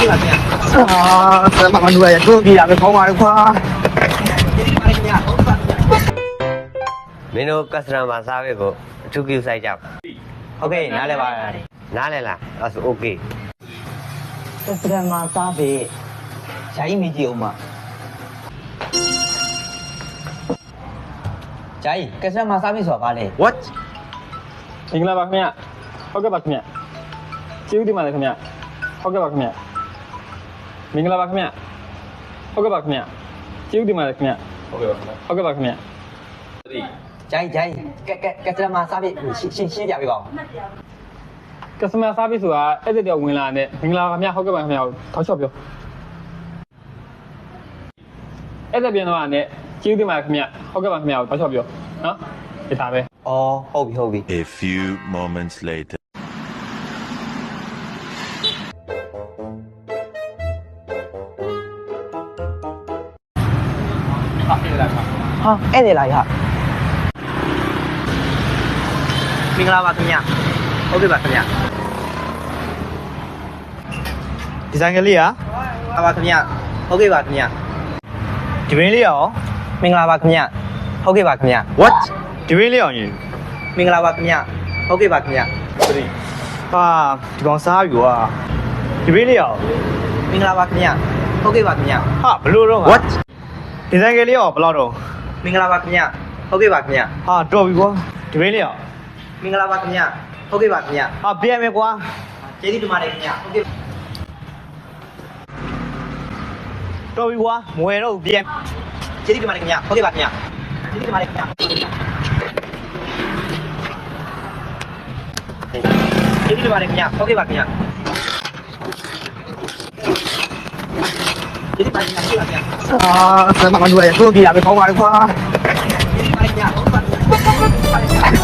ဟုတ်ကဲ့ပါခင်ဗျာ ဆရာမလူရတို့ပြရမယ်ခေါင်းပါလေကွာ ကျေးဇူးပါတယ်ခင်ဗျာဟုတ်ကဲ့ပါခင်ဗျာ မင်းတို့ customer service ကိုအထူးပြုဆိုင်ကြပါ ဟုတ်ကဲ့နားလဲပါ နားလည်လားအဲ့ဆို okay ကစတမာစားပဲဂျာကြီးမေးကြည့်အောင်ပါဂျာကြီးကစတမာစားပြီဆိုတာဘာလဲ what မင်္ဂလာပါခင်ဗျဟုတ်ကဲ့ပါခင်ဗျကျေးဇူးတင်ပါတယ်ခင်ဗျဟုတ်ကဲ့ပါခင်ဗျမင်္ဂလာပါခင်ဗျဟုတ်ကဲ့ပါခင်ဗျကျေးဇူးတင်ပါတယ်ခင်ဗျဟုတ်ကဲ့ပါခင်ဗျ ဂျာကြီးကစတမာစားပြီရှင်းပြပေးပါဦး customer service ဆိုတာအဲ့ဒီတယောက်ဝင်လာတဲ့မင်္ဂလာပါခင်ဗျဟုတ်ကဲ့ပါခင်ဗျထောက်ချော့ပြောအဲ့ဒါပြန်တော့နဲ့ကျေးဇူးတင်ပါတယ်ခင်ဗျဟုတ်ကဲ့ပါခင်ဗျထောက်ချော့ပြောနော်ဒီသားပဲ အော်ဟုတ်ပြီ A few moments later. ဟာဧည့်သည်လာရမင်္ဂလာပါခင်ဗျဟုတ်ကဲ့ပါခင်ဗျ ဒီဇိုင်းကလေးอ่ะ ပါခင်ဗျဟုတ်ကဲ့ပါခင်ဗျ ဒီဘင်းလေးရော မင်္ဂလာပါခင်ဗျဟုတ်ကဲ့ပါခင်ဗျ what ဒီဘင်းလေးအောင်ရင် မင်္ဂလာပါခင်ဗျဟုတ်ကဲ့ပါခင်ဗျ ဟာဒီကောင်စားပြီကွာဒီဘင်းလေးရော မင်္ဂလာပါခင်ဗျဟုတ်ကဲ့ပါခင်ဗျ ဟာဘလို့တော့ what ဒီဇိုင်းကလေးရောဘယ်လောက်တော့ မင်္ဂလာပါခင်ဗျဟုတ်ကဲ့ပါခင်ဗျ ဟာတော်ပြီကွာဒီဘင်းလေးရော မင်္ဂလာပါခင်ဗျဟုတ်ကဲ့ပါခင်ဗျ ဟာပြန်မယ်ကွာ ကျေးဇူးတင်ပါတယ်ခင်ဗျဟုတ်ကဲ့ တော်ပြီကွာမဝယ်တော့ပြန် ကျေးဇူးတင်ပါတယ်ခင်ဗျဟုတ်ကဲ့ပါခင်ဗျကျေးဇူးတင်ပါတယ်ခင်ဗျကျေးဇူးတင်ပါတယ်ခင်ဗျဟုတ်ကဲ့ပါခင်ဗျကျေးဇူးတင်ပါတယ်ခင်ဗျဟုတ်ကဲ့ပါခင်ဗျ ဆရာမလူရတို့ပြရမယ်ခေါင်းပါလေကွာ ကျေးဇူးတင်ပါတယ်ခင်ဗျဟုတ်ကဲ့ပါခင်ဗျ